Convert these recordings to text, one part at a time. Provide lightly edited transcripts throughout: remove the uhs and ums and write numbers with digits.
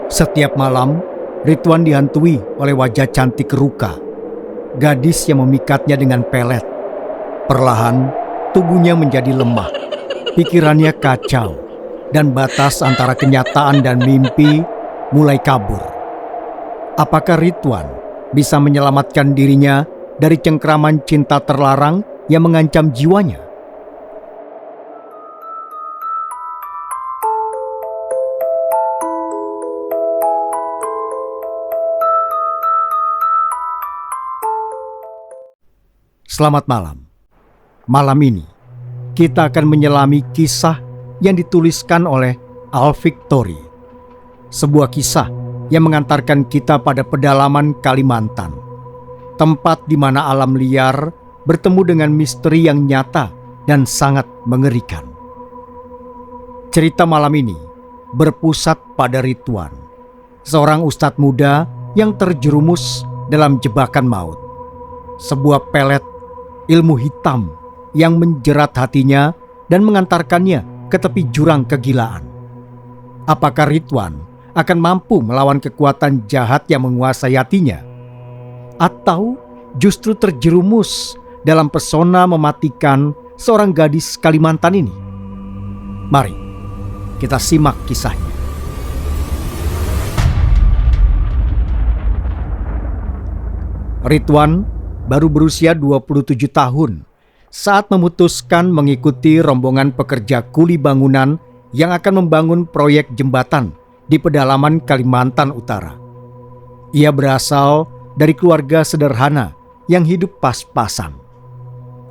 Setiap malam, Ridwan dihantui oleh wajah cantik Ruka, gadis yang memikatnya dengan pelet. Perlahan, tubuhnya menjadi lemah, pikirannya kacau, dan batas antara kenyataan dan mimpi mulai kabur. Apakah Ridwan bisa menyelamatkan dirinya dari cengkraman cinta terlarang yang mengancam jiwanya? Selamat malam. Malam ini, kita akan menyelami kisah yang dituliskan oleh Al-Victory. Sebuah kisah yang mengantarkan kita pada pedalaman Kalimantan. Tempat di mana alam liar bertemu dengan misteri yang nyata dan sangat mengerikan. Cerita malam ini berpusat pada Ridwan, seorang ustadz muda yang terjerumus dalam jebakan maut. Sebuah pelet ilmu hitam yang menjerat hatinya dan mengantarkannya ke tepi jurang kegilaan. Apakah Ridwan akan mampu melawan kekuatan jahat yang menguasai hatinya? Atau justru terjerumus dalam pesona mematikan seorang gadis Kalimantan ini? Mari kita simak kisahnya. Ridwan baru berusia 27 tahun saat memutuskan mengikuti rombongan pekerja kuli bangunan yang akan membangun proyek jembatan di pedalaman Kalimantan Utara. Ia berasal dari keluarga sederhana yang hidup pas-pasan.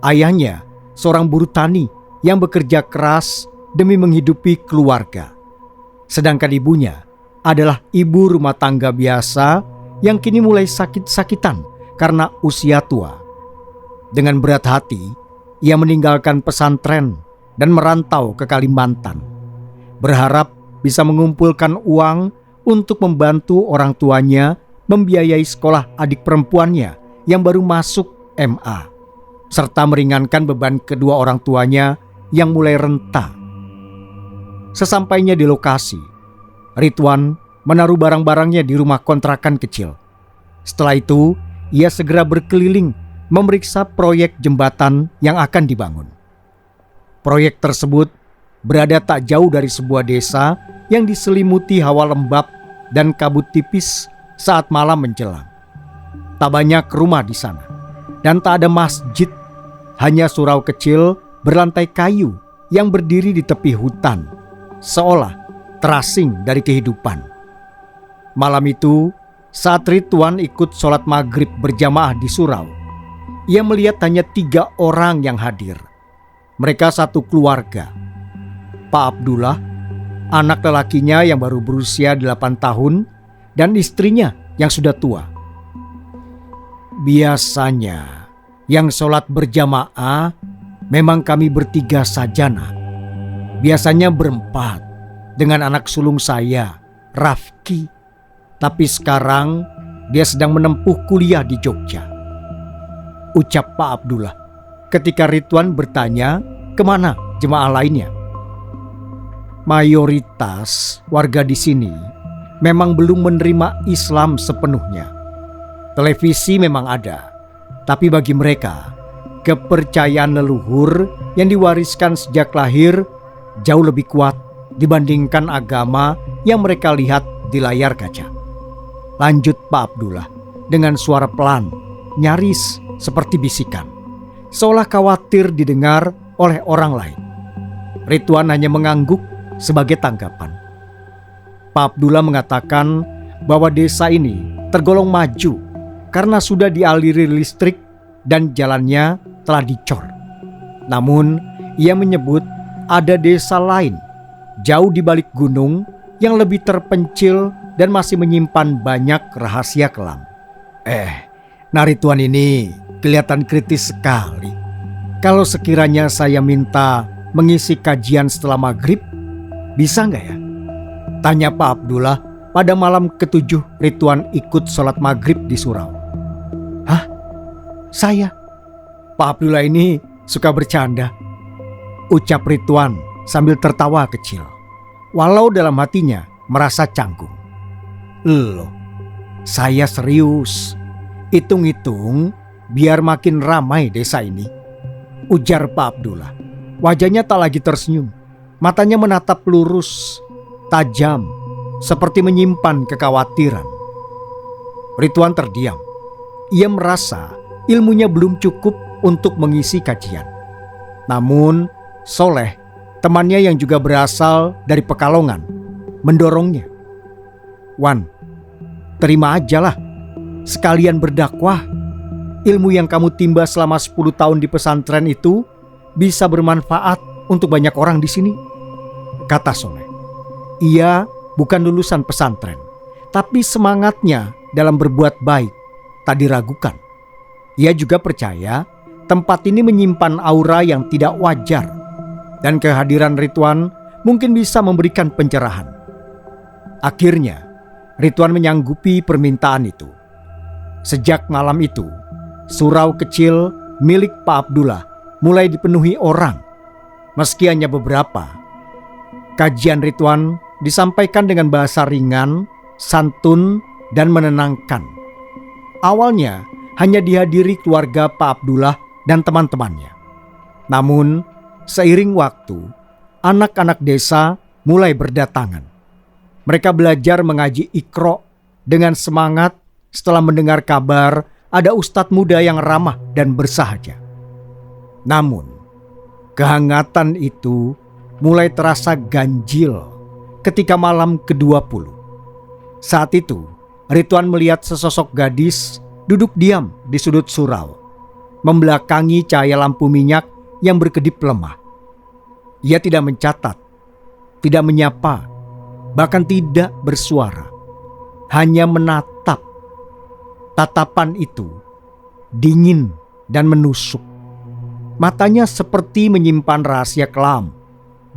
Ayahnya seorang buruh tani yang bekerja keras demi menghidupi keluarga. Sedangkan ibunya adalah ibu rumah tangga biasa yang kini mulai sakit-sakitan karena usia tua. Dengan berat hati, ia meninggalkan pesantren dan merantau ke Kalimantan, berharap bisa mengumpulkan uang untuk membantu orang tuanya membiayai sekolah adik perempuannya yang baru masuk MA, serta meringankan beban kedua orang tuanya yang mulai renta. Sesampainya di lokasi, Ridwan menaruh barang-barangnya di rumah kontrakan kecil. Setelah itu, ia segera berkeliling memeriksa proyek jembatan yang akan dibangun. Proyek tersebut berada tak jauh dari sebuah desa yang diselimuti hawa lembab dan kabut tipis saat malam menjelang. Tak banyak rumah di sana dan tak ada masjid, hanya surau kecil berlantai kayu yang berdiri di tepi hutan, seolah terasing dari kehidupan. Malam itu, saat Ridwan ikut sholat maghrib berjamaah di surau, ia melihat hanya 3 orang yang hadir. Mereka satu keluarga. Pak Abdullah, anak lelakinya yang baru berusia 8 tahun, dan istrinya yang sudah tua. Biasanya yang sholat berjamaah memang kami bertiga saja, nak. Biasanya berempat dengan anak sulung saya, Rafki. Tapi sekarang dia sedang menempuh kuliah di Jogja, ucap Pak Abdullah ketika Ridwan bertanya kemana jemaah lainnya. Mayoritas warga di sini memang belum menerima Islam sepenuhnya. Televisi memang ada, tapi bagi mereka kepercayaan leluhur yang diwariskan sejak lahir jauh lebih kuat dibandingkan agama yang mereka lihat di layar kaca. Lanjut Pak Abdullah dengan suara pelan, nyaris seperti bisikan, seolah khawatir didengar oleh orang lain. Ridwan hanya mengangguk sebagai tanggapan. Pak Abdullah mengatakan bahwa desa ini tergolong maju karena sudah dialiri listrik dan jalannya telah dicor. Namun ia menyebut ada desa lain jauh di balik gunung yang lebih terpencil dan masih menyimpan banyak rahasia kelam. Ridwan ini kelihatan kritis sekali. Kalau sekiranya saya minta mengisi kajian setelah maghrib, bisa nggak ya? Tanya Pak Abdullah pada malam ke-7 Ridwan ikut sholat maghrib di surau. Hah? Saya? Pak Abdullah ini suka bercanda, ucap Ridwan sambil tertawa kecil, walau dalam hatinya merasa canggung. Loh, saya serius. Hitung-hitung biar makin ramai desa ini, ujar Pak Abdullah. Wajahnya tak lagi tersenyum. Matanya menatap lurus, tajam, seperti menyimpan kekhawatiran. Ridwan terdiam. Ia merasa ilmunya belum cukup untuk mengisi kajian. Namun Soleh, temannya yang juga berasal dari Pekalongan, mendorongnya. Wan, terima ajalah, sekalian berdakwah. Ilmu yang kamu timba selama 10 tahun di pesantren itu bisa bermanfaat untuk banyak orang di sini, kata Soleh. Ia bukan lulusan pesantren, tapi semangatnya dalam berbuat baik tak diragukan. Ia juga percaya tempat ini menyimpan aura yang tidak wajar, dan kehadiran Ridwan mungkin bisa memberikan pencerahan. Akhirnya Ridwan menyanggupi permintaan itu. Sejak malam itu, surau kecil milik Pak Abdullah mulai dipenuhi orang. Meski hanya beberapa, kajian Ridwan disampaikan dengan bahasa ringan, santun, dan menenangkan. Awalnya hanya dihadiri keluarga Pak Abdullah dan teman-temannya. Namun seiring waktu, anak-anak desa mulai berdatangan. Mereka belajar mengaji Iqra dengan semangat setelah mendengar kabar ada ustadz muda yang ramah dan bersahaja. Namun kehangatan itu mulai terasa ganjil ketika malam ke-20. Saat itu Ridwan melihat sesosok gadis duduk diam di sudut surau, membelakangi cahaya lampu minyak yang berkedip lemah. Ia tidak mencatat, tidak menyapa, bahkan tidak bersuara, hanya menatap. Tatapan itu dingin dan menusuk. Matanya seperti menyimpan rahasia kelam,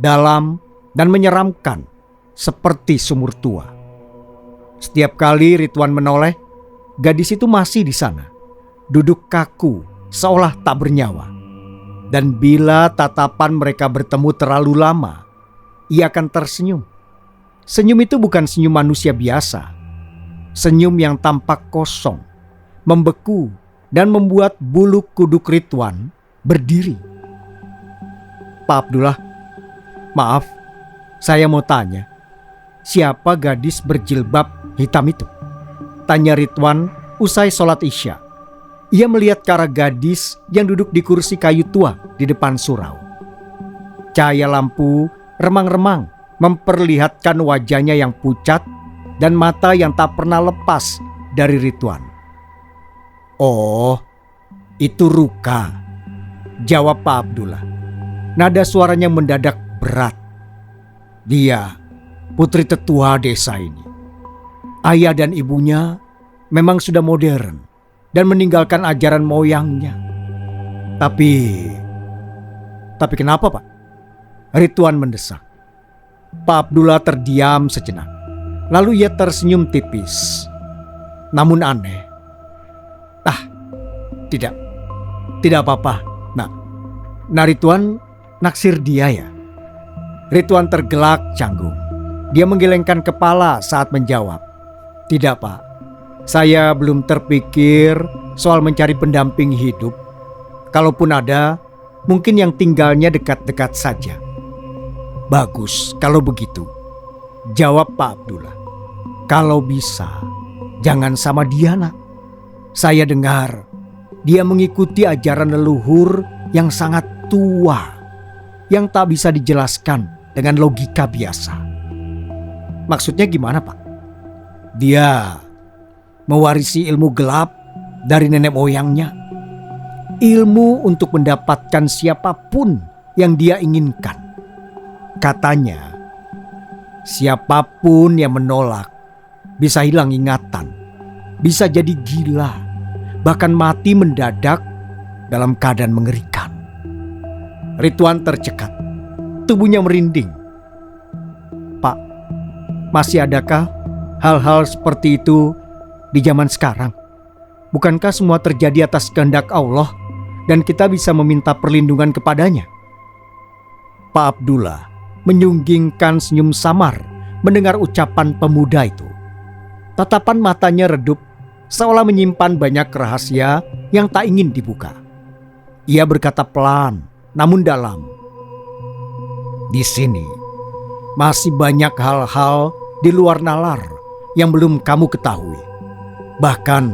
dalam dan menyeramkan, seperti sumur tua. Setiap kali Ridwan menoleh, gadis itu masih di sana, duduk kaku seolah tak bernyawa. Dan bila tatapan mereka bertemu terlalu lama, ia akan tersenyum. Senyum itu bukan senyum manusia biasa. Senyum yang tampak kosong, membeku, dan membuat bulu kuduk Ridwan berdiri. Pak Abdullah, maaf, saya mau tanya, siapa gadis berjilbab hitam itu? Tanya Ridwan usai sholat Isya. Ia melihat ke arah gadis yang duduk di kursi kayu tua di depan surau. Cahaya lampu remang-remang memperlihatkan wajahnya yang pucat dan mata yang tak pernah lepas dari Ridwan. Oh, itu Ruka, jawab Pak Abdullah. Nada suaranya mendadak berat. Dia putri tetua desa ini. Ayah dan ibunya memang sudah modern dan meninggalkan ajaran moyangnya. Tapi kenapa, Pak? Ridwan mendesak. Pak Abdullah terdiam sejenak. Lalu ia tersenyum tipis. Namun aneh. Tidak apa-apa. Nah Ridwan naksir dia ya? Ridwan tergelak canggung. Dia menggelengkan kepala saat menjawab. Tidak, Pak. Saya belum terpikir soal mencari pendamping hidup. Kalaupun ada, mungkin yang tinggalnya dekat-dekat saja. Bagus kalau begitu, jawab Pak Abdullah. Kalau bisa, jangan sama dia, nak. Saya dengar dia mengikuti ajaran leluhur yang sangat tua, yang tak bisa dijelaskan dengan logika biasa. Maksudnya gimana, Pak? Dia mewarisi ilmu gelap dari nenek moyangnya. Ilmu untuk mendapatkan siapapun yang dia inginkan. Katanya, siapapun yang menolak bisa hilang ingatan, bisa jadi gila, bahkan mati mendadak dalam keadaan mengerikan. Ridwan tercekat, tubuhnya merinding. Pak, masih adakah hal-hal seperti itu di zaman sekarang? Bukankah semua terjadi atas kehendak Allah dan kita bisa meminta perlindungan kepadanya? Pak Abdullah menyunggingkan senyum samar mendengar ucapan pemuda itu. Tatapan matanya redup, seolah menyimpan banyak rahasia yang tak ingin dibuka. Ia berkata pelan, namun dalam. Di sini masih banyak hal-hal di luar nalar yang belum kamu ketahui. Bahkan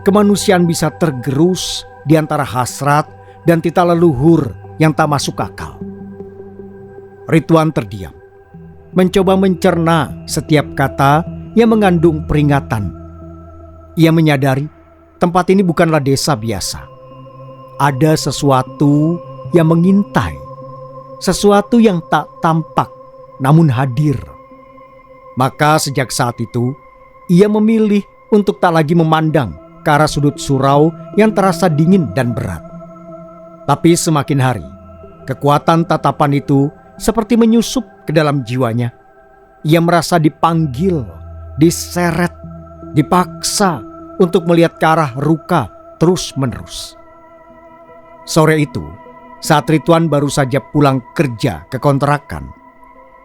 kemanusiaan bisa tergerus di antara hasrat dan tita leluhur yang tak masuk akal. Rituan terdiam, mencoba mencerna setiap kata yang mengandung peringatan. Ia menyadari tempat ini bukanlah desa biasa. Ada sesuatu yang mengintai, sesuatu yang tak tampak namun hadir. Maka sejak saat itu, ia memilih untuk tak lagi memandang ke arah sudut surau yang terasa dingin dan berat. Tapi semakin hari, kekuatan tatapan itu seperti menyusup ke dalam jiwanya. Ia merasa dipanggil, diseret, dipaksa untuk melihat ke arah Ruka terus-menerus. Sore itu, saat Rituan baru saja pulang kerja ke kontrakan,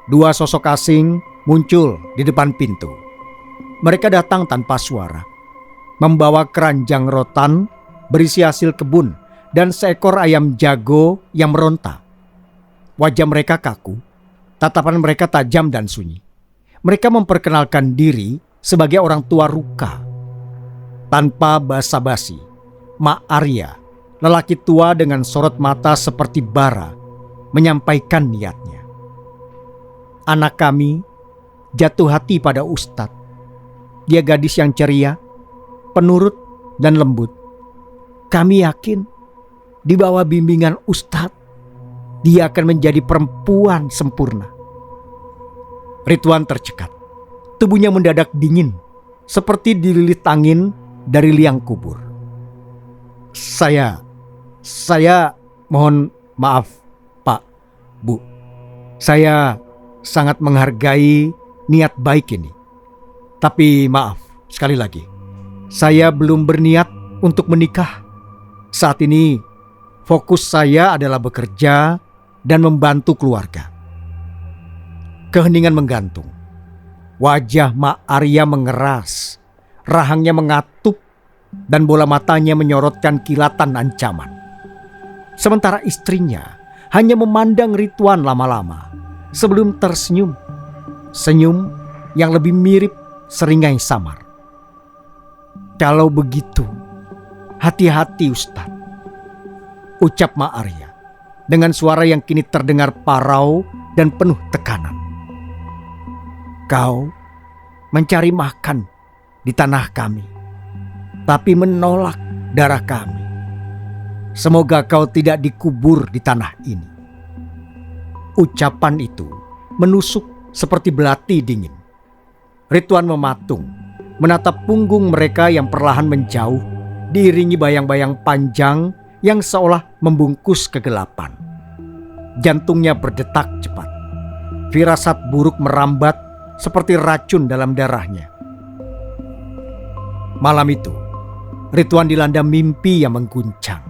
dua sosok asing muncul di depan pintu. Mereka datang tanpa suara, membawa keranjang rotan berisi hasil kebun dan seekor ayam jago yang meronta. Wajah mereka kaku, tatapan mereka tajam dan sunyi. Mereka memperkenalkan diri sebagai orang tua Ruka. Tanpa basa-basi, Mak Arya, lelaki tua dengan sorot mata seperti bara, menyampaikan niatnya. Anak kami jatuh hati pada Ustadz. Dia gadis yang ceria, penurut dan lembut. Kami yakin di bawah bimbingan Ustadz, dia akan menjadi perempuan sempurna. Rituan tercekat. Tubuhnya mendadak dingin, seperti dililit angin dari liang kubur. Saya mohon maaf, Pak, Bu. Saya sangat menghargai niat baik ini. Tapi maaf, sekali lagi, saya belum berniat untuk menikah. Saat ini, fokus saya adalah bekerja dan membantu keluarga. Keheningan menggantung. Wajah Mak Arya mengeras, rahangnya mengatup, dan bola matanya menyorotkan kilatan ancaman. Sementara istrinya hanya memandang Rituan lama-lama sebelum tersenyum. Senyum yang lebih mirip seringai samar. Kalau begitu, hati-hati Ustaz, ucap Mak Arya dengan suara yang kini terdengar parau dan penuh tekanan. Kau mencari makan di tanah kami, tapi menolak darah kami. Semoga kau tidak dikubur di tanah ini. Ucapan itu menusuk seperti belati dingin. Rituan mematung, menatap punggung mereka yang perlahan menjauh, diiringi bayang-bayang panjang yang seolah membungkus kegelapan. Jantungnya berdetak cepat. Firasat buruk merambat seperti racun dalam darahnya. Malam itu, Rituan dilanda mimpi yang mengguncang.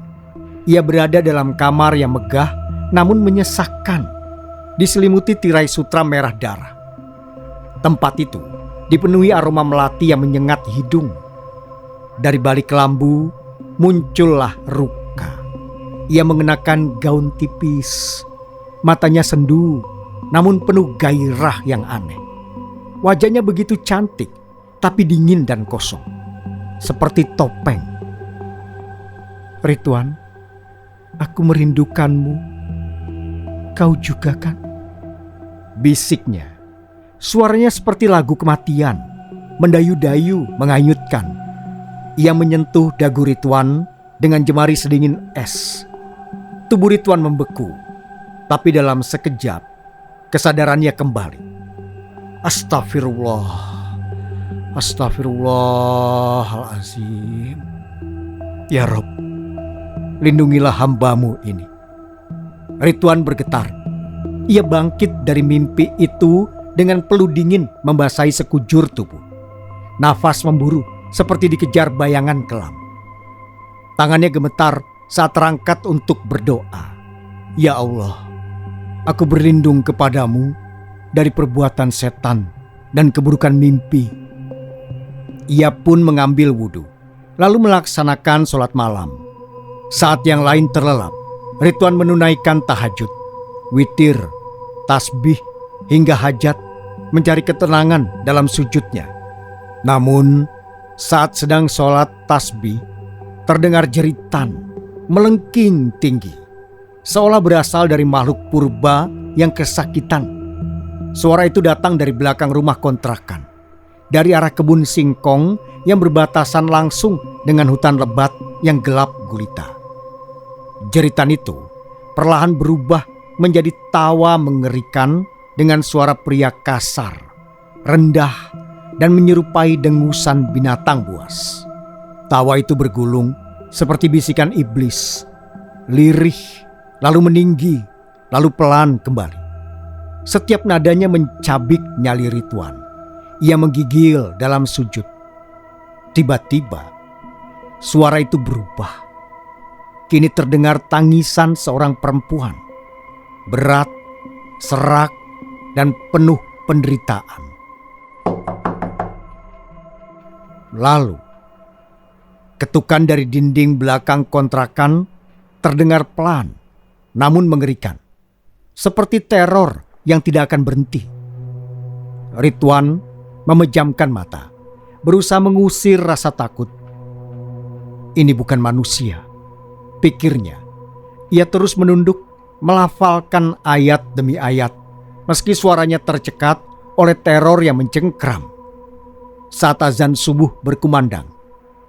Ia berada dalam kamar yang megah namun menyesakkan, diselimuti tirai sutra merah darah. Tempat itu dipenuhi aroma melati yang menyengat hidung. Dari balik kelambu muncullah Ruka. Ia mengenakan gaun tipis, matanya sendu namun penuh gairah yang aneh. Wajahnya begitu cantik tapi dingin dan kosong, seperti topeng. Rituan, aku merindukanmu. Kau juga kan? Bisiknya. Suaranya seperti lagu kematian, mendayu-dayu, menganyutkan. Ia menyentuh dagu Rituan dengan jemari sedingin es. Tubuh Rituan membeku, tapi dalam sekejap kesadarannya kembali. Astagfirullah, astagfirullahalazim. Ya Rob, lindungilah hambamu ini. Rituan bergetar. Ia bangkit dari mimpi itu dengan peluh dingin membasahi sekujur tubuh. Nafas memburu seperti dikejar bayangan kelam. Tangannya gemetar saat terangkat untuk berdoa. Ya Allah, aku berlindung kepadamu dari perbuatan setan dan keburukan mimpi. Ia pun mengambil wudhu, lalu melaksanakan sholat malam. Saat yang lain terlelap, Ridwan menunaikan tahajud, witir, tasbih, hingga hajat, mencari ketenangan dalam sujudnya. Namun, saat sedang sholat tasbih, terdengar jeritan melengking tinggi, seolah berasal dari makhluk purba yang kesakitan. Suara itu datang dari belakang rumah kontrakan, dari arah kebun singkong yang berbatasan langsung dengan hutan lebat yang gelap gulita. Jeritan itu perlahan berubah menjadi tawa mengerikan dengan suara pria kasar, rendah, dan menyerupai dengusan binatang buas. Tawa itu bergulung seperti bisikan iblis, lirih, lalu meninggi, lalu pelan kembali. Setiap nadanya mencabik nyali Ridwan. Ia menggigil dalam sujud. Tiba-tiba, suara itu berubah. Kini terdengar tangisan seorang perempuan, berat, serak, dan penuh penderitaan. Lalu, ketukan dari dinding belakang kontrakan terdengar pelan, namun mengerikan. Seperti teror yang tidak akan berhenti. Ridwan memejamkan mata, berusaha mengusir rasa takut. Ini bukan manusia, pikirnya. Ia terus menunduk, melafalkan ayat demi ayat, meski suaranya tercekat oleh teror yang mencengkram. Saat azan subuh berkumandang,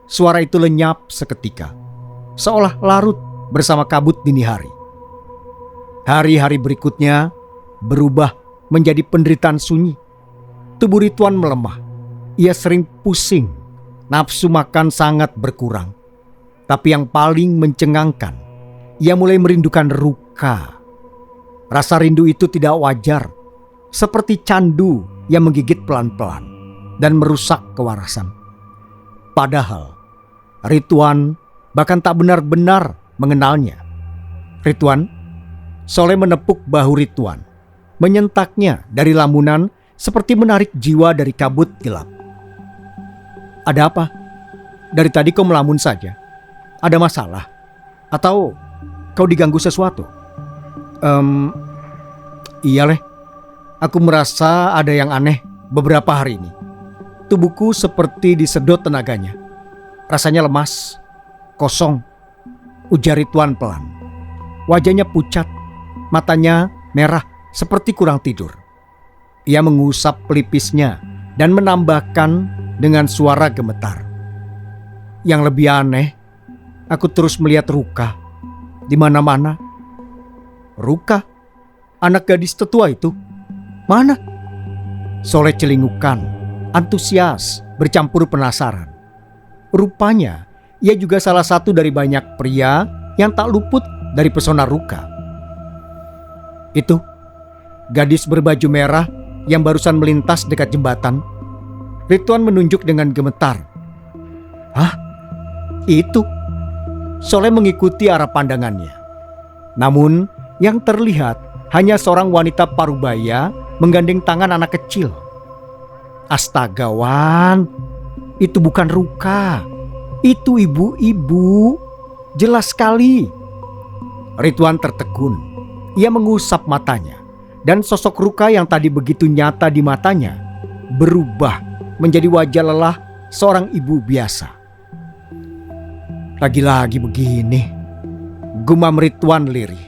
suara itu lenyap seketika, seolah larut bersama kabut dini hari. Hari-hari berikutnya berubah menjadi penderitaan sunyi. Tubuh Ridwan melemah. Ia sering pusing, nafsu makan sangat berkurang. Tapi yang paling mencengangkan, ia mulai merindukan Ruka. Rasa rindu itu tidak wajar, seperti candu yang menggigit pelan-pelan dan merusak kewarasan. Padahal Ridwan bahkan tak benar-benar mengenalnya. Ridwan, Soleh menepuk bahu Ridwan, menyentaknya dari lamunan seperti menarik jiwa dari kabut gelap. Ada apa? Dari tadi kau melamun saja. Ada masalah? Atau kau diganggu sesuatu? Iya leh, aku merasa ada yang aneh beberapa hari ini. Tubuhku seperti disedot tenaganya. Rasanya lemas, kosong, ujar Ridwan pelan. Wajahnya pucat, matanya merah seperti kurang tidur. Ia mengusap pelipisnya dan menambahkan dengan suara gemetar. Yang lebih aneh, aku terus melihat Ruka di mana-mana. Ruka, anak gadis tetua itu, mana? Soleh celingukan, antusias bercampur penasaran. Rupanya ia juga salah satu dari banyak pria yang tak luput dari pesona Ruka. Itu gadis berbaju merah yang barusan melintas dekat jembatan. Ridwan menunjuk dengan gemetar. Hah? Itu? Soleh mengikuti arah pandangannya. Namun yang terlihat hanya seorang wanita parubaya menggandeng tangan anak kecil. Astaga Wan, itu bukan Ruka. Itu ibu-ibu. Jelas sekali. Ridwan tertegun. Ia mengusap matanya. Dan sosok Ruka yang tadi begitu nyata di matanya berubah menjadi wajah lelah seorang ibu biasa. Lagi-lagi begini, gumam Ridwan lirih.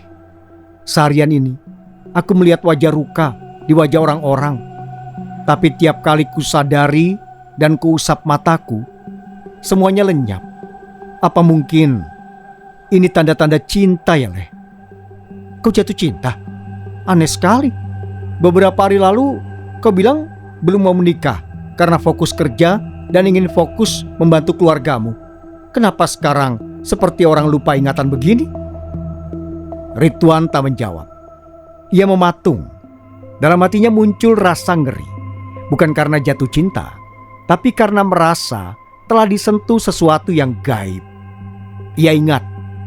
Seharian ini aku melihat wajah Ruka di wajah orang-orang. Tapi tiap kali kusadari dan kuusap mataku, semuanya lenyap. Apa mungkin ini tanda-tanda cinta ya leh? Kau jatuh cinta? Aneh sekali. Beberapa hari lalu kau bilang belum mau menikah karena fokus kerja dan ingin fokus membantu keluargamu. Kenapa sekarang seperti orang lupa ingatan begini? Ridwan tak menjawab. Ia mematung. Dalam hatinya muncul rasa ngeri. Bukan karena jatuh cinta, tapi karena merasa telah disentuh sesuatu yang gaib. Ia ingat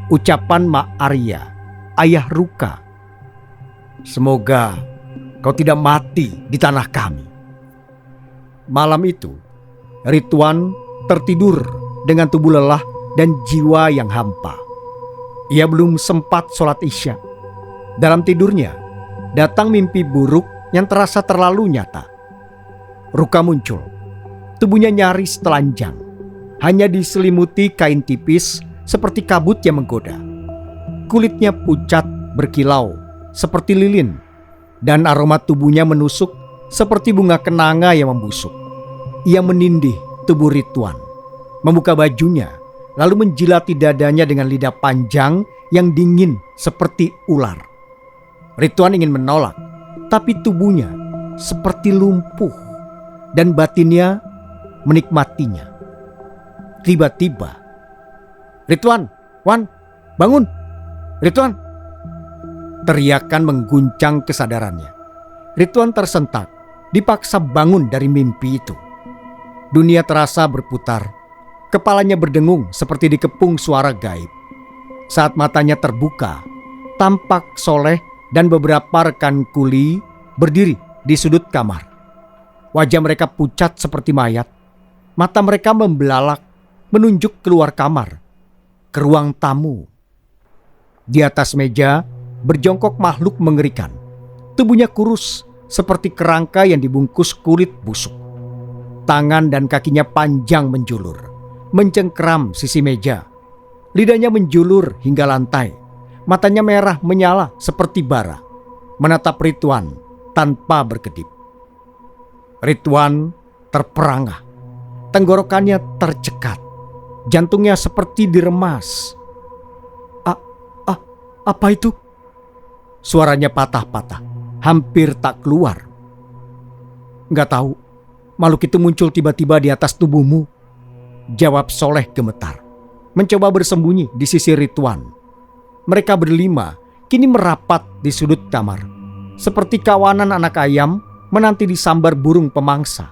ucapan Mak Arya, ayah Ruka. Semoga kau tidak mati di tanah kami. Malam itu, Ridwan tertidur dengan tubuh lelah dan jiwa yang hampa. Ia belum sempat sholat Isya. Dalam tidurnya, datang mimpi buruk yang terasa terlalu nyata. Ruka muncul. Tubuhnya nyaris telanjang. Hanya diselimuti kain tipis seperti kabut yang menggoda. Kulitnya pucat berkilau seperti lilin. Dan aroma tubuhnya menusuk seperti bunga kenanga yang membusuk. Ia menindih tubuh Ridwan, membuka bajunya, lalu menjilati dadanya dengan lidah panjang yang dingin seperti ular. Ridwan ingin menolak, tapi tubuhnya seperti lumpuh dan batinnya menikmatinya. Tiba-tiba, "Ridwan, Wan, bangun! Ridwan!" Teriakan mengguncang kesadarannya. Ridwan tersentak, dipaksa bangun dari mimpi itu. Dunia terasa berputar. Kepalanya berdengung seperti dikepung suara gaib. Saat matanya terbuka, tampak Soleh dan beberapa rekan kuli berdiri di sudut kamar. Wajah mereka pucat seperti mayat. Mata mereka membelalak, menunjuk keluar kamar, ke ruang tamu. Di atas meja berjongkok makhluk mengerikan. Tubuhnya kurus seperti kerangka yang dibungkus kulit busuk. Tangan dan kakinya panjang menjulur, mencengkeram sisi meja. Lidahnya menjulur hingga lantai. Matanya merah menyala seperti bara, menatap Ridwan tanpa berkedip. Ridwan terperangah. Tenggorokannya tercekat. Jantungnya seperti diremas. Apa itu?" Suaranya patah-patah, hampir tak keluar. "Nggak tahu, makhluk itu muncul tiba-tiba di atas tubuhmu," jawab Soleh gemetar, mencoba bersembunyi di sisi Ridwan. Mereka berlima kini merapat di sudut kamar, seperti kawanan anak ayam menanti disambar burung pemangsa.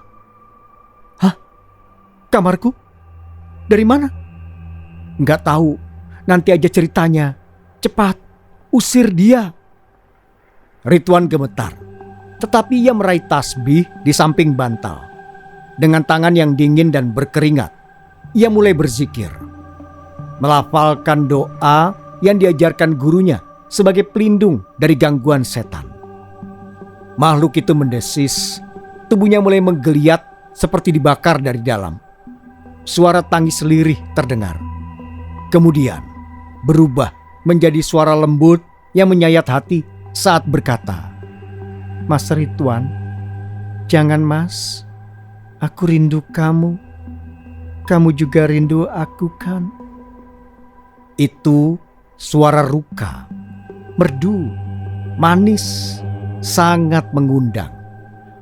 "Hah? Kamarku? Dari mana?" "Nggak tahu, nanti aja ceritanya. Cepat, usir dia." Ridwan gemetar, tetapi ia meraih tasbih di samping bantal. Dengan tangan yang dingin dan berkeringat, ia mulai berzikir, melafalkan doa yang diajarkan gurunya sebagai pelindung dari gangguan setan. Makhluk itu mendesis, tubuhnya mulai menggeliat seperti dibakar dari dalam. Suara tangis lirih terdengar. Kemudian berubah menjadi suara lembut yang menyayat hati saat berkata, "Mas Ridwan, jangan mas, aku rindu kamu. Kamu juga rindu aku kan?" Itu suara Ruka, merdu, manis, sangat mengundang.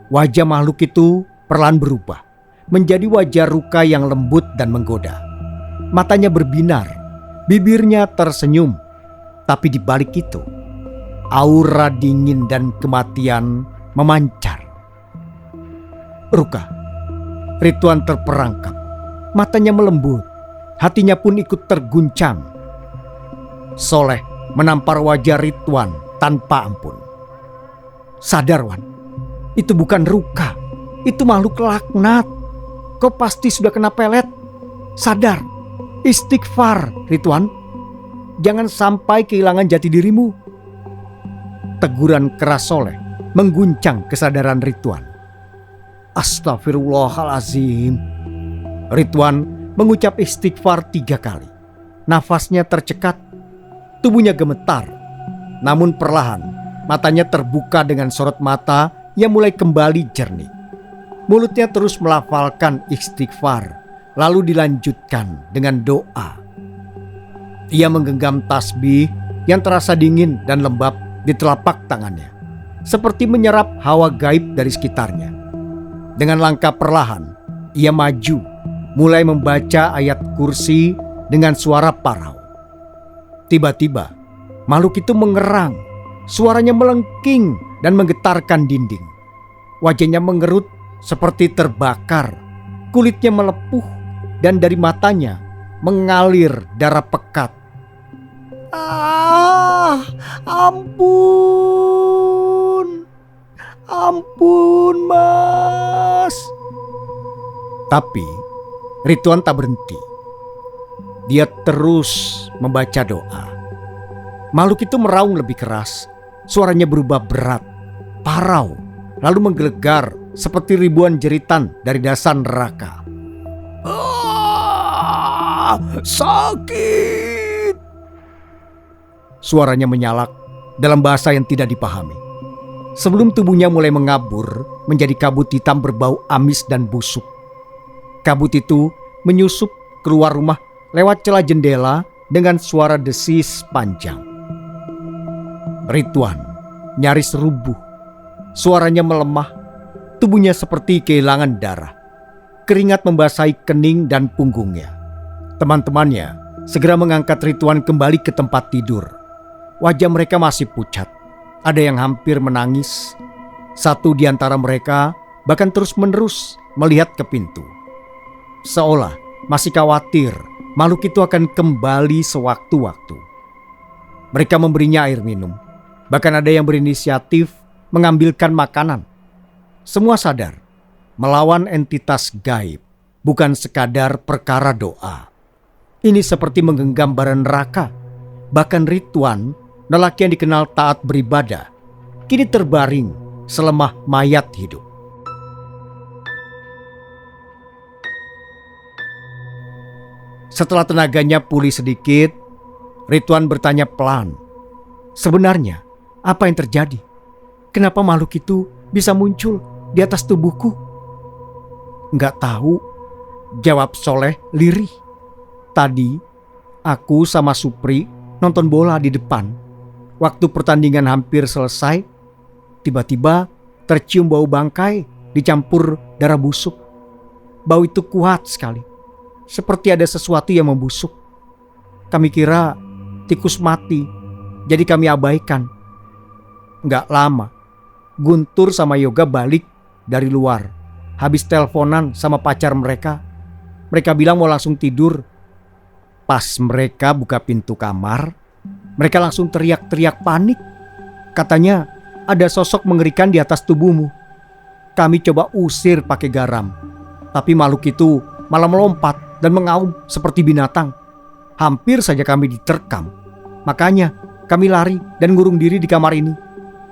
Wajah makhluk itu perlahan berubah menjadi wajah Ruka yang lembut dan menggoda. Matanya berbinar, bibirnya tersenyum, tapi di balik itu aura dingin dan kematian memancar. "Ruka." Ridwan terperangkap. Matanya melembut, hatinya pun ikut terguncang. Soleh menampar wajah Ridwan tanpa ampun. "Sadar, Wan, itu bukan Ruka, itu makhluk laknat. Kau pasti sudah kena pelet. Sadar, istighfar Ridwan. Jangan sampai kehilangan jati dirimu." Teguran keras Soleh mengguncang kesadaran Ridwan. "Astagfirullahalazim." Ridwan mengucap istighfar 3 kali. Nafasnya tercekat, tubuhnya gemetar. Namun perlahan matanya terbuka dengan sorot mata yang mulai kembali jernih. Mulutnya terus melafalkan istighfar, lalu dilanjutkan dengan doa. Ia menggenggam tasbih yang terasa dingin dan lembab di telapak tangannya, seperti menyerap hawa gaib dari sekitarnya. Dengan langkah perlahan, ia maju, mulai membaca ayat kursi dengan suara parau. Tiba-tiba, makhluk itu mengerang, suaranya melengking dan menggetarkan dinding. Wajahnya mengerut seperti terbakar, kulitnya melepuh, dan dari matanya mengalir darah pekat. Ampun, ampun mas. Tapi Ridwan tak berhenti. Dia terus membaca doa. Makhluk itu meraung lebih keras. Suaranya berubah berat, parau, lalu menggelegar seperti ribuan jeritan dari dasar neraka. Sakit! Suaranya menyalak dalam bahasa yang tidak dipahami. Sebelum tubuhnya mulai mengabur menjadi kabut hitam berbau amis dan busuk. Kabut itu menyusup keluar rumah lewat celah jendela dengan suara desis panjang. Ridwan nyaris rubuh. Suaranya melemah, tubuhnya seperti kehilangan darah. Keringat membasahi kening dan punggungnya. Teman-temannya segera mengangkat Ridwan kembali ke tempat tidur. Wajah mereka masih pucat. Ada yang hampir menangis. Satu di antara mereka bahkan terus-menerus melihat ke pintu. Seolah masih khawatir makhluk itu akan kembali sewaktu-waktu. Mereka memberinya air minum. Bahkan ada yang berinisiatif mengambilkan makanan. Semua sadar, melawan entitas gaib bukan sekadar perkara doa. Ini seperti menggenggam bara neraka. Bahkan Ridwan, lelaki yang dikenal taat beribadah, kini terbaring selemah mayat hidup. Setelah tenaganya pulih sedikit, Ridwan bertanya pelan, "Sebenarnya apa yang terjadi? Kenapa makhluk itu bisa muncul di atas tubuhku?" "Nggak tahu," jawab Soleh lirih. "Tadi aku sama Supri nonton bola di depan. Waktu pertandingan hampir selesai, tiba-tiba tercium bau bangkai dicampur darah busuk. Bau itu kuat sekali, seperti ada sesuatu yang membusuk. Kami kira tikus mati, jadi kami abaikan. Nggak lama, Guntur sama Yoga balik dari luar. Habis teleponan sama pacar mereka. Mereka bilang mau langsung tidur. Pas mereka buka pintu kamar, mereka langsung teriak-teriak panik. Katanya ada sosok mengerikan di atas tubuhmu. Kami coba usir pakai garam, tapi makhluk itu malah melompat dan mengaum seperti binatang. Hampir saja kami diterkam. Makanya kami lari dan ngurung diri di kamar ini.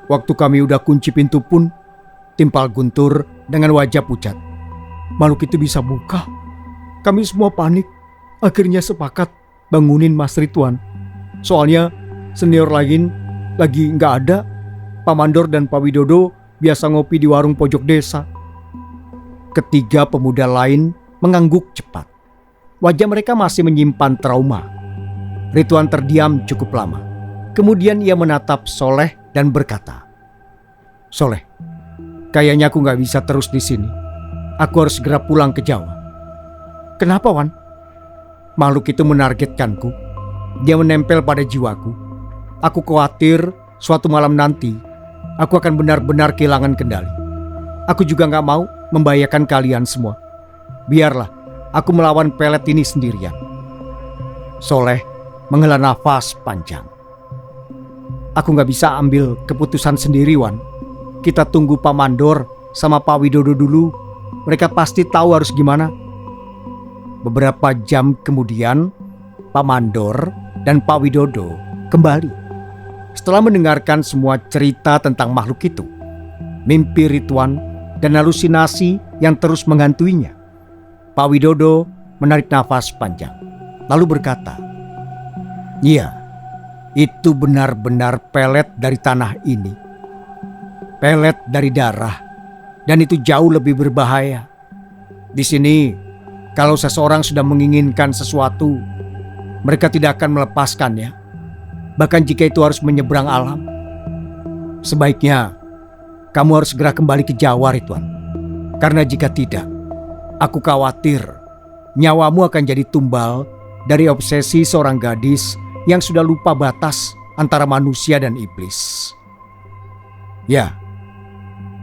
Waktu kami udah kunci pintu pun," timpal Guntur dengan wajah pucat, "makhluk itu bisa buka. Kami semua panik. Akhirnya sepakat bangunin Mas Ridwan. Soalnya senior lain lagi nggak ada. Pak Mandor dan Pak Widodo biasa ngopi di warung pojok desa." Ketiga pemuda lain mengangguk cepat. Wajah mereka masih menyimpan trauma. Ridwan terdiam cukup lama. Kemudian ia menatap Soleh dan berkata, "Soleh, kayaknya aku nggak bisa terus di sini. Aku harus segera pulang ke Jawa." "Kenapa, Wan?" "Makhluk itu menargetkanku. Dia menempel pada jiwaku. Aku khawatir suatu malam nanti aku akan benar-benar kehilangan kendali. Aku juga gak mau membahayakan kalian semua. Biarlah aku melawan pelet ini sendirian." Soleh menghela nafas panjang. "Aku gak bisa ambil keputusan sendiri, Wan. Kita tunggu Pak Mandor sama Pak Widodo dulu. Mereka pasti tahu harus gimana." Beberapa jam kemudian, Pak Mandor dan Pak Widodo kembali. Setelah mendengarkan semua cerita tentang makhluk itu, mimpi Ridwan dan halusinasi yang terus menghantuinya, Pak Widodo menarik nafas panjang, lalu berkata, "Iya, itu benar-benar pelet dari tanah ini. Pelet dari darah, dan itu jauh lebih berbahaya. Di sini, kalau seseorang sudah menginginkan sesuatu, mereka tidak akan melepaskannya. Bahkan jika itu harus menyeberang alam. Sebaiknya kamu harus segera kembali ke Jawa, Ridwan. Karena jika tidak, aku khawatir nyawamu akan jadi tumbal dari obsesi seorang gadis yang sudah lupa batas antara manusia dan iblis." "Ya,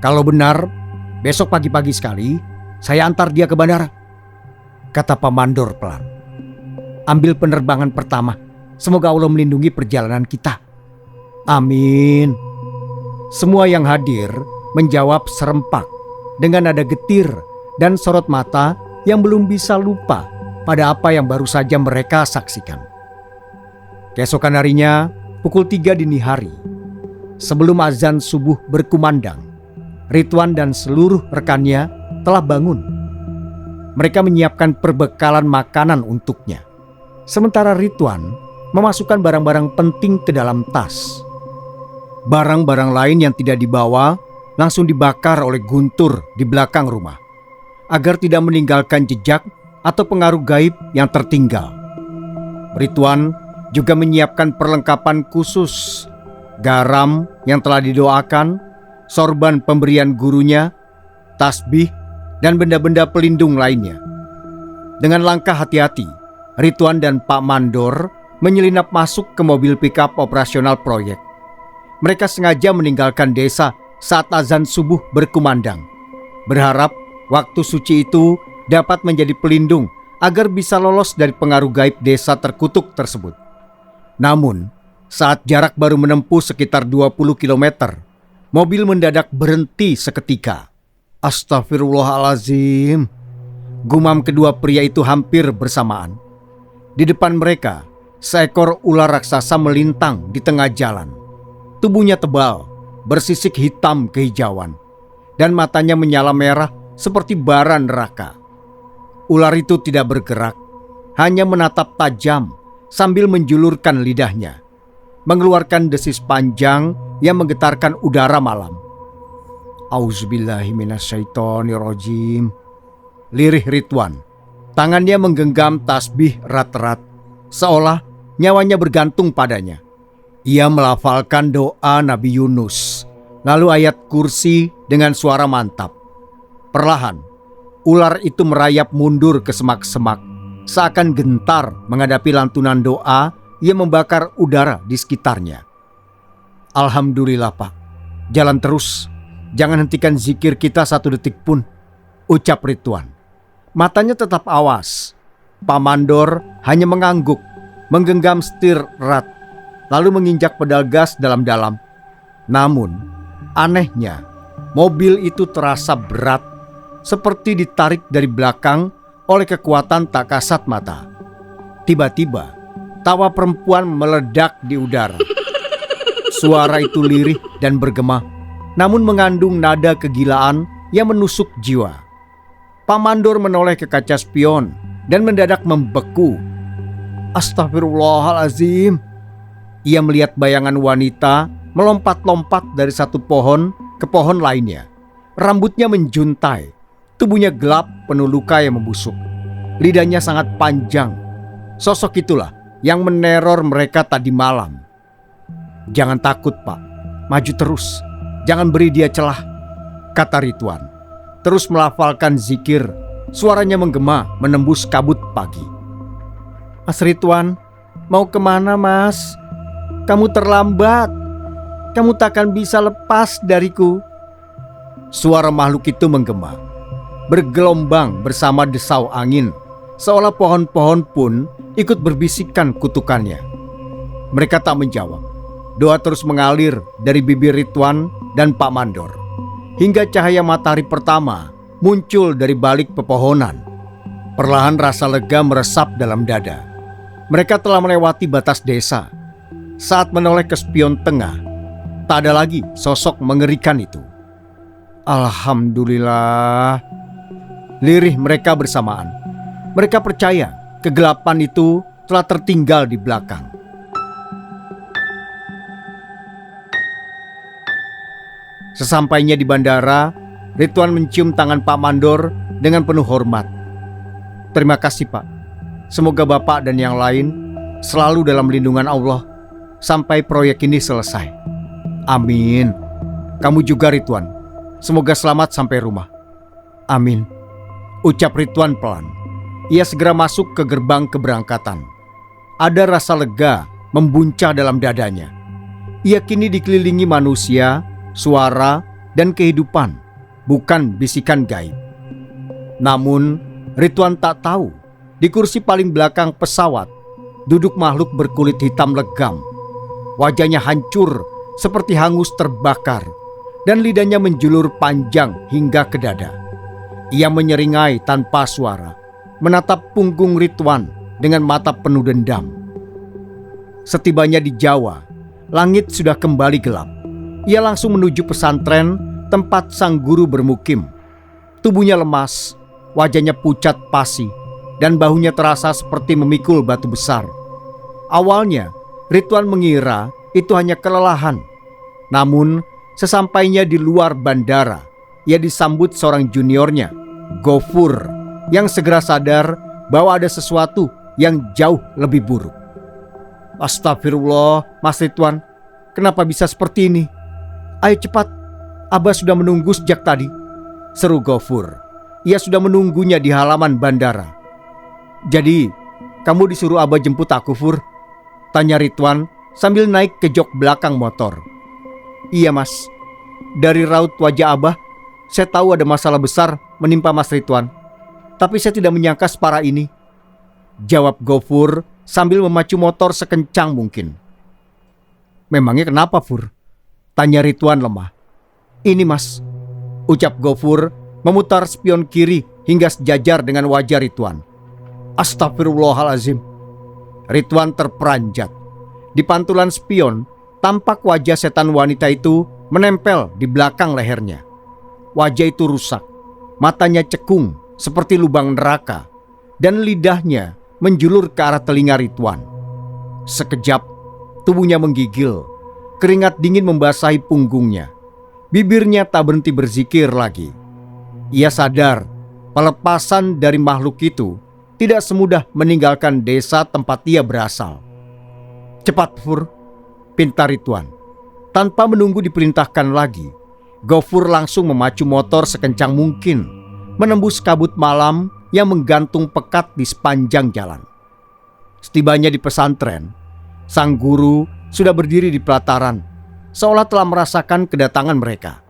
kalau benar, besok pagi-pagi sekali saya antar dia ke bandara," kata Pak Mandor pelan. "Ambil penerbangan pertama. Semoga Allah melindungi perjalanan kita." "Amin." Semua yang hadir menjawab serempak dengan nada getir dan sorot mata yang belum bisa lupa pada apa yang baru saja mereka saksikan. Keesokan harinya, pukul 3 dini hari, sebelum azan subuh berkumandang, Ridwan dan seluruh rekannya telah bangun. Mereka menyiapkan perbekalan makanan untuknya. Sementara Ridwan memasukkan barang-barang penting ke dalam tas. Barang-barang lain yang tidak dibawa langsung dibakar oleh Guntur di belakang rumah, agar tidak meninggalkan jejak atau pengaruh gaib yang tertinggal. Ridwan juga menyiapkan perlengkapan khusus, garam yang telah didoakan, sorban pemberian gurunya, tasbih, dan benda-benda pelindung lainnya. Dengan langkah hati-hati, Ridwan dan Pak Mandor menyelinap masuk ke mobil pickup operasional proyek. Mereka sengaja meninggalkan desa saat azan subuh berkumandang, berharap waktu suci itu dapat menjadi pelindung agar bisa lolos dari pengaruh gaib desa terkutuk tersebut. Namun, saat jarak baru menempuh sekitar 20 km, mobil mendadak berhenti seketika. Astagfirullahalazim, gumam kedua pria itu hampir bersamaan. Di depan mereka, seekor ular raksasa melintang di tengah jalan. Tubuhnya tebal, bersisik hitam kehijauan, dan matanya menyala merah seperti bara neraka. Ular itu tidak bergerak, hanya menatap tajam sambil menjulurkan lidahnya, mengeluarkan desis panjang yang menggetarkan udara malam. Auzubillahiminasyaitonirrojim, lirih Ridwan. Tangannya menggenggam tasbih erat-erat, seolah nyawanya bergantung padanya. Ia melafalkan doa Nabi Yunus, lalu ayat kursi dengan suara mantap. Perlahan, ular itu merayap mundur ke semak-semak, seakan gentar menghadapi lantunan doa yang membakar udara di sekitarnya. Alhamdulillah Pak, jalan terus, jangan hentikan zikir kita satu detik pun, ucap Ridwan. Matanya tetap awas. Pak Mandor hanya mengangguk, menggenggam setir erat, lalu menginjak pedal gas dalam-dalam. Namun, anehnya, mobil itu terasa berat, seperti ditarik dari belakang oleh kekuatan tak kasat mata. Tiba-tiba, tawa perempuan meledak di udara. Suara itu lirih dan bergema, namun mengandung nada kegilaan yang menusuk jiwa. Pak Mandor menoleh ke kaca spion dan mendadak membeku. Astagfirullahalazim. Ia melihat bayangan wanita melompat-lompat dari satu pohon ke pohon lainnya. Rambutnya menjuntai, tubuhnya gelap penuh luka yang membusuk. Lidahnya sangat panjang. Sosok itulah yang meneror mereka tadi malam. Jangan takut Pak, maju terus, jangan beri dia celah, kata Ridwan. Terus melafalkan zikir, suaranya menggema menembus kabut pagi. Mas Ridwan, mau kemana mas? Kamu terlambat, kamu takkan bisa lepas dariku. Suara makhluk itu menggema, bergelombang bersama desau angin, seolah pohon-pohon pun ikut berbisikan kutukannya. Mereka tak menjawab. Doa terus mengalir dari bibir Ridwan dan Pak Mandor, hingga cahaya matahari pertama muncul dari balik pepohonan. Perlahan rasa lega meresap dalam dada. Mereka telah melewati batas desa. Saat menoleh ke spion tengah, tak ada lagi sosok mengerikan itu. Alhamdulillah, lirih mereka bersamaan. Mereka percaya kegelapan itu telah tertinggal di belakang. Sesampainya di bandara, Ridwan mencium tangan Pak Mandor dengan penuh hormat. Terima kasih Pak. Semoga Bapak dan yang lain selalu dalam lindungan Allah sampai proyek ini selesai. Amin. Kamu juga Ridwan. Semoga selamat sampai rumah. Amin, ucap Ridwan pelan. Ia segera masuk ke gerbang keberangkatan. Ada rasa lega membuncah dalam dadanya. Ia kini dikelilingi manusia, suara, dan kehidupan, bukan bisikan gaib. Namun, Ridwan tak tahu, di kursi paling belakang pesawat, duduk makhluk berkulit hitam legam. Wajahnya hancur, seperti hangus terbakar, dan lidahnya menjulur panjang hingga ke dada. Ia menyeringai tanpa suara, menatap punggung Ridwan dengan mata penuh dendam. Setibanya di Jawa, langit sudah kembali gelap. Ia langsung menuju pesantren tempat sang guru bermukim. Tubuhnya lemas, wajahnya pucat pasi, dan bahunya terasa seperti memikul batu besar. Awalnya, Ridwan mengira itu hanya kelelahan. Namun, sesampainya di luar bandara, ia disambut seorang juniornya, Gofur, yang segera sadar bahwa ada sesuatu yang jauh lebih buruk. Astagfirullah, Mas Ridwan, kenapa bisa seperti ini? Ayo cepat, Abah sudah menunggu sejak tadi, seru Gofur. Ia sudah menunggunya di halaman bandara. Jadi, kamu disuruh Abah jemput aku, Fur? Tanya Ridwan sambil naik ke jok belakang motor. Iya, Mas. Dari raut wajah Abah, saya tahu ada masalah besar menimpa Mas Ridwan. Tapi saya tidak menyangka separah ini, jawab Gofur sambil memacu motor sekencang mungkin. Memangnya kenapa, Fur? Tanya Ridwan lemah. Ini, Mas, ucap Gofur memutar spion kiri hingga sejajar dengan wajah Ridwan. Astagfirullahalazim. Ridwan terperanjat. Di pantulan spion, tampak wajah setan wanita itu menempel di belakang lehernya. Wajah itu rusak, matanya cekung seperti lubang neraka, dan lidahnya menjulur ke arah telinga Ridwan. Sekejap, tubuhnya menggigil, keringat dingin membasahi punggungnya. Bibirnya tak berhenti berzikir lagi. Ia sadar pelepasan dari makhluk itu tidak semudah meninggalkan desa tempat ia berasal. Cepat, Fur, pinta Ridwan. Tanpa menunggu diperintahkan lagi, Gofur langsung memacu motor sekencang mungkin, menembus kabut malam yang menggantung pekat di sepanjang jalan. Setibanya di pesantren, sang guru sudah berdiri di pelataran, seolah telah merasakan kedatangan mereka.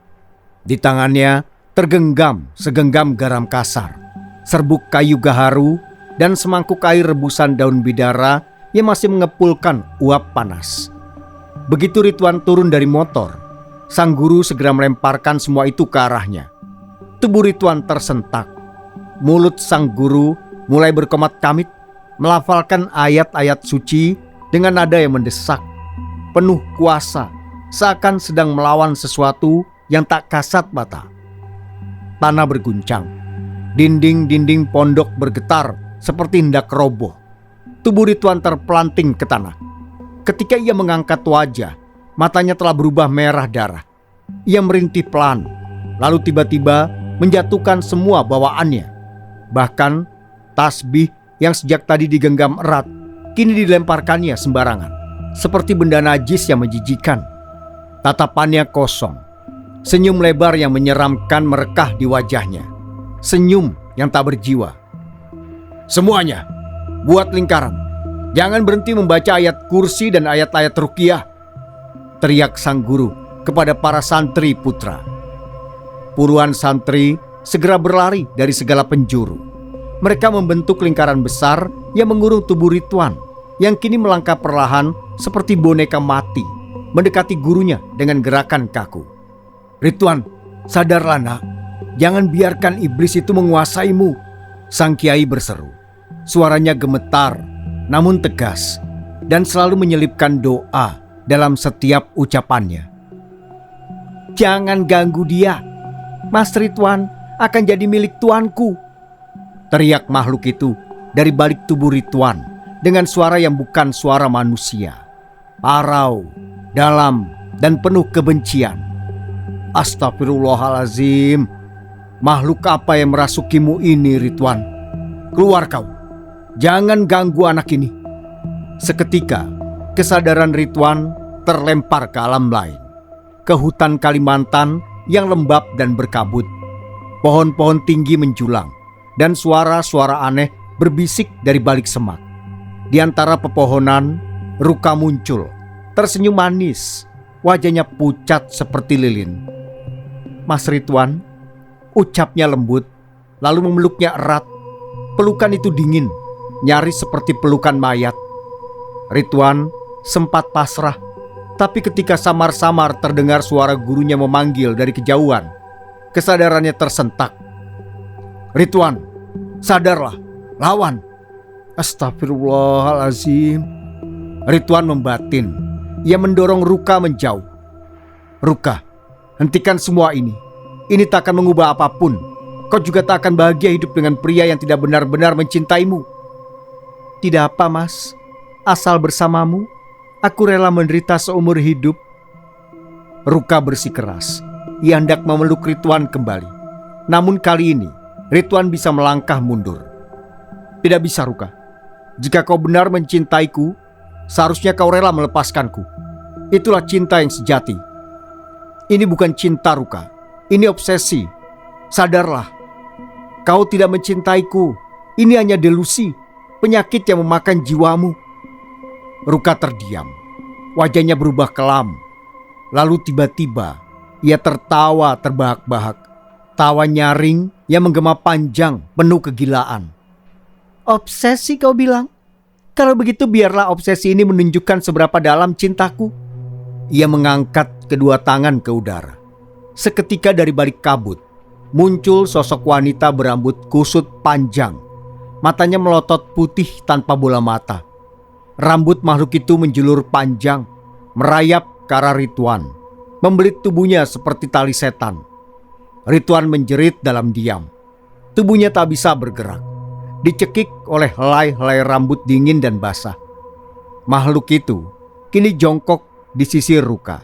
Di tangannya tergenggam segenggam garam kasar, serbuk kayu gaharu, dan semangkuk air rebusan daun bidara yang masih mengepulkan uap panas. Begitu Ridwan turun dari motor, sang guru segera melemparkan semua itu ke arahnya. Tubuh Ridwan tersentak. Mulut sang guru mulai berkomat-kamit, melafalkan ayat-ayat suci dengan nada yang mendesak, penuh kuasa, seakan sedang melawan sesuatu yang tak kasat mata. Tanah berguncang, dinding-dinding pondok bergetar seperti hendak roboh. Tubuh Ridwan terpelanting ke tanah. Ketika ia mengangkat wajah, matanya telah berubah merah darah. Ia merintih pelan, lalu tiba-tiba menjatuhkan semua bawaannya. Bahkan tasbih yang sejak tadi digenggam erat, kini dilemparkannya sembarangan, seperti benda najis yang menjijikan. Tatapannya kosong. Senyum lebar yang menyeramkan merekah di wajahnya. Senyum yang tak berjiwa. Semuanya, buat lingkaran. Jangan berhenti membaca ayat kursi dan ayat-ayat ruqyah, teriak sang guru kepada para santri putra. Puluhan santri segera berlari dari segala penjuru. Mereka membentuk lingkaran besar yang mengurung tubuh Ridwan, yang kini melangkah perlahan seperti boneka mati, mendekati gurunya dengan gerakan kaku. Ridwan, sadarlah nak, jangan biarkan iblis itu menguasaimu, sang kiai berseru. Suaranya gemetar, namun tegas, dan selalu menyelipkan doa dalam setiap ucapannya. Jangan ganggu dia, Mas Ridwan akan jadi milik tuanku, teriak makhluk itu dari balik tubuh Ridwan dengan suara yang bukan suara manusia, parau, dalam, dan penuh kebencian. Astagfirullahalazim, makhluk apa yang merasukimu ini, Ridwan? Keluar kau, jangan ganggu anak ini. Seketika kesadaran Ridwan terlempar ke alam lain, ke hutan Kalimantan yang lembab dan berkabut. Pohon-pohon tinggi menjulang, dan suara-suara aneh berbisik dari balik semak. Di antara pepohonan, Ruka muncul, tersenyum manis, wajahnya pucat seperti lilin. Mas Ridwan, ucapnya lembut, lalu memeluknya erat. Pelukan itu dingin, nyaris seperti pelukan mayat. Ridwan sempat pasrah, tapi ketika samar-samar terdengar suara gurunya memanggil dari kejauhan, kesadarannya tersentak. Ridwan, sadarlah, lawan. Astagfirullahalazim. Ridwan membatin. Ia mendorong Ruka menjauh. Ruka, hentikan semua ini. Ini tak akan mengubah apapun. Kau juga tak akan bahagia hidup dengan pria yang tidak benar-benar mencintaimu. Tidak apa, Mas. Asal bersamamu, aku rela menderita seumur hidup. Ruka bersikeras. Ia hendak memeluk Ridwan kembali. Namun kali ini, Ridwan bisa melangkah mundur. Tidak bisa, Ruka. Jika kau benar mencintaiku, seharusnya kau rela melepaskanku. Itulah cinta yang sejati. Ini bukan cinta, Ruka. Ini obsesi. Sadarlah. Kau tidak mencintaiku. Ini hanya delusi, penyakit yang memakan jiwamu. Ruka terdiam. Wajahnya berubah kelam. Lalu tiba-tiba ia tertawa terbahak-bahak. Tawa nyaring yang menggema panjang, penuh kegilaan. Obsesi kau bilang? Kalau begitu biarlah obsesi ini menunjukkan seberapa dalam cintaku. Ia mengangkat kedua tangan ke udara. Seketika dari balik kabut muncul sosok wanita berambut kusut panjang. Matanya melotot putih tanpa bola mata. Rambut makhluk itu menjulur panjang, merayap ke arah Ridwan, membelit tubuhnya seperti tali setan. Ridwan menjerit dalam diam. Tubuhnya tak bisa bergerak, dicekik oleh helai-helai rambut dingin dan basah. Makhluk itu kini jongkok di sisi Ruka.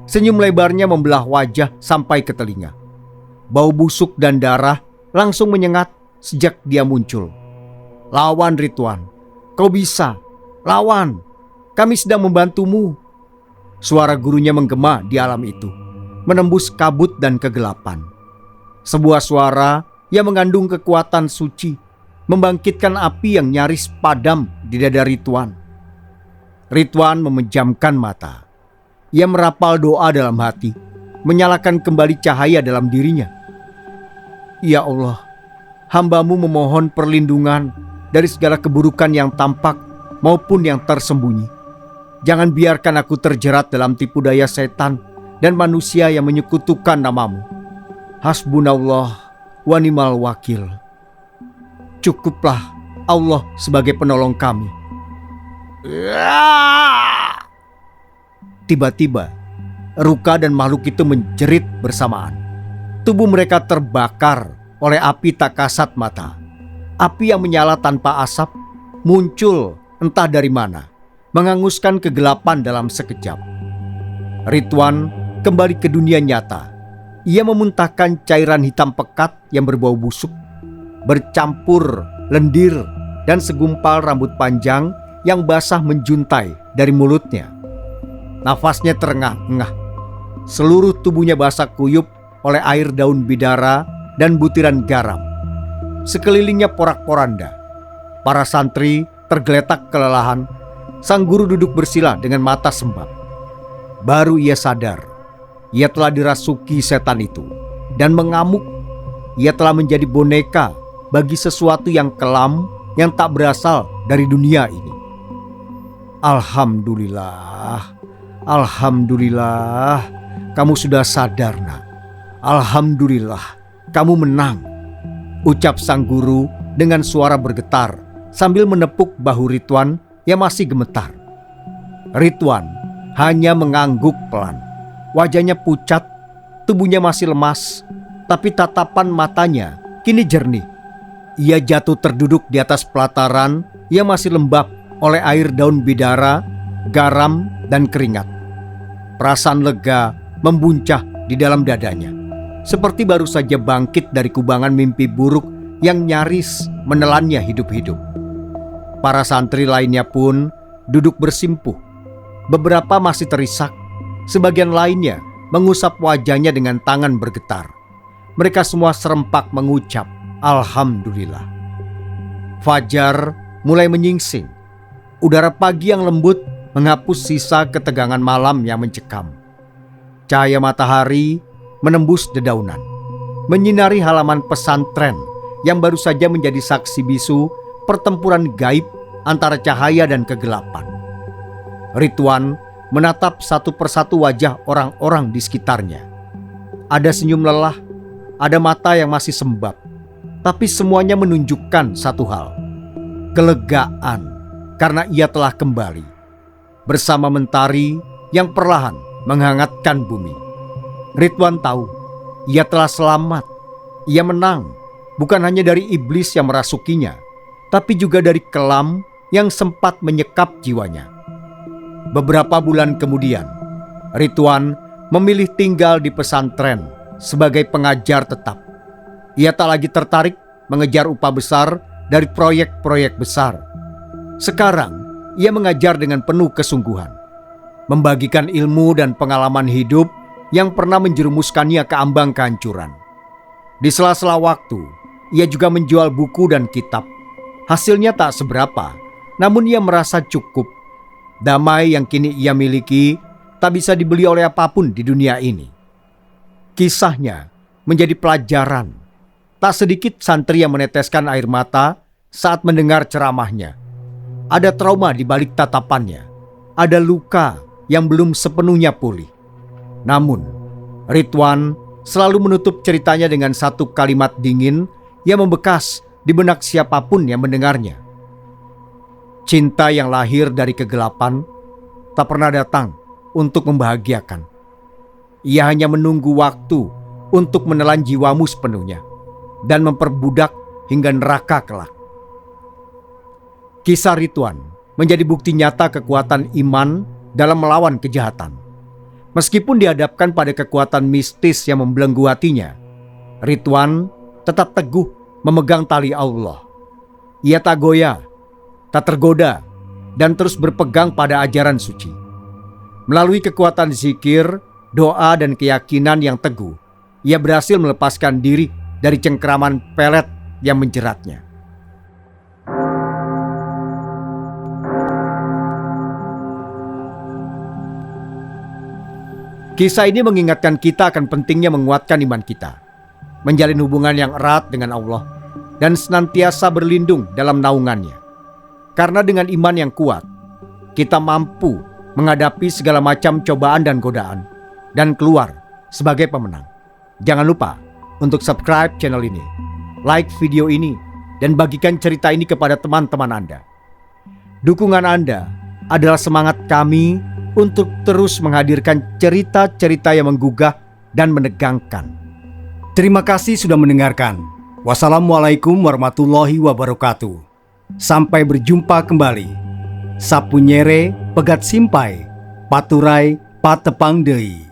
Senyum lebarnya membelah wajah sampai ke telinga. Bau busuk dan darah langsung menyengat sejak dia muncul. Lawan, Ridwan, kau bisa. Lawan, kami sedang membantumu. Suara gurunya menggema di alam itu, menembus kabut dan kegelapan. Sebuah suara yang mengandung kekuatan suci, membangkitkan api yang nyaris padam di dada Ridwan. Ridwan memejamkan mata. Ia merapal doa dalam hati, menyalakan kembali cahaya dalam dirinya. Ya Allah, hamba-Mu memohon perlindungan dari segala keburukan yang tampak maupun yang tersembunyi. Jangan biarkan aku terjerat dalam tipu daya setan dan manusia yang menyekutukan nama-Mu. Hasbunallah wa ni'mal wakil. Cukuplah Allah sebagai penolong kami. Tiba-tiba Ruka dan makhluk itu menjerit bersamaan. Tubuh mereka terbakar oleh api tak kasat mata. Api yang menyala tanpa asap muncul entah dari mana, menghanguskan kegelapan dalam sekejap. Ridwan kembali ke dunia nyata. Ia memuntahkan cairan hitam pekat yang berbau busuk, bercampur lendir dan segumpal rambut panjang yang basah menjuntai dari mulutnya. Nafasnya terengah-engah. Seluruh tubuhnya basah kuyup oleh air daun bidara dan butiran garam. Sekelilingnya porak-poranda. Para santri tergeletak kelelahan. Sang guru duduk bersila dengan mata sembab. Baru ia sadar, ia telah dirasuki setan itu dan mengamuk. Ia telah menjadi boneka bagi sesuatu yang kelam yang tak berasal dari dunia ini. Alhamdulillah, alhamdulillah, kamu sudah sadar, nak. Alhamdulillah, kamu menang, ucap sang guru dengan suara bergetar sambil menepuk bahu Ridwan yang masih gemetar. Ridwan hanya mengangguk pelan. Wajahnya pucat, tubuhnya masih lemas, tapi tatapan matanya kini jernih. Ia jatuh terduduk di atas pelataran yang masih lembab oleh air daun bidara, garam, dan keringat. Perasaan lega membuncah di dalam dadanya, seperti baru saja bangkit dari kubangan mimpi buruk yang nyaris menelannya hidup-hidup. Para santri lainnya pun duduk bersimpuh. Beberapa masih terisak, sebagian lainnya mengusap wajahnya dengan tangan bergetar. Mereka semua serempak mengucap Alhamdulillah. Fajar mulai menyingsing. Udara pagi yang lembut menghapus sisa ketegangan malam yang mencekam. Cahaya matahari menembus dedaunan, menyinari halaman pesantren yang baru saja menjadi saksi bisu pertempuran gaib antara cahaya dan kegelapan. Ridwan menatap satu persatu wajah orang-orang di sekitarnya. Ada senyum lelah, ada mata yang masih sembab, tapi semuanya menunjukkan satu hal: kelegaan karena ia telah kembali bersama mentari yang perlahan menghangatkan bumi. Ridwan tahu ia telah selamat. Ia menang bukan hanya dari iblis yang merasukinya, tapi juga dari kelam yang sempat menyekap jiwanya. Beberapa bulan kemudian, Ridwan memilih tinggal di pesantren sebagai pengajar tetap. Ia tak lagi tertarik mengejar upah besar dari proyek-proyek besar. Sekarang, ia mengajar dengan penuh kesungguhan, membagikan ilmu dan pengalaman hidup yang pernah menjerumuskannya ke ambang kehancuran. Di sela-sela waktu, ia juga menjual buku dan kitab. Hasilnya tak seberapa, namun ia merasa cukup. Damai yang kini ia miliki tak bisa dibeli oleh apapun di dunia ini. Kisahnya menjadi pelajaran. Tak sedikit santri yang meneteskan air mata saat mendengar ceramahnya. Ada trauma di balik tatapannya. Ada luka yang belum sepenuhnya pulih. Namun, Ridwan selalu menutup ceritanya dengan satu kalimat dingin yang membekas di benak siapapun yang mendengarnya. Cinta yang lahir dari kegelapan tak pernah datang untuk membahagiakan. Ia hanya menunggu waktu untuk menelan jiwamu sepenuhnya dan memperbudak hingga neraka kelak. Kisah Ridwan menjadi bukti nyata kekuatan iman dalam melawan kejahatan. Meskipun dihadapkan pada kekuatan mistis yang membelenggu hatinya, Ridwan tetap teguh memegang tali Allah. Ia tak goyah, tak tergoda, dan terus berpegang pada ajaran suci. Melalui kekuatan zikir, doa, dan keyakinan yang teguh, ia berhasil melepaskan diri dari cengkraman pelet yang menjeratnya. Kisah ini mengingatkan kita akan pentingnya menguatkan iman kita, menjalin hubungan yang erat dengan Allah, dan senantiasa berlindung dalam naungannya. Karena dengan iman yang kuat, kita mampu menghadapi segala macam cobaan dan godaan, dan keluar sebagai pemenang. Jangan lupa untuk subscribe channel ini, like video ini, dan bagikan cerita ini kepada teman-teman Anda. Dukungan Anda adalah semangat kami untuk terus menghadirkan cerita-cerita yang menggugah dan menegangkan. Terima kasih sudah mendengarkan. Wassalamualaikum warahmatullahi wabarakatuh. Sampai berjumpa kembali. Sapunyere pegat simpai, paturai patepang deui.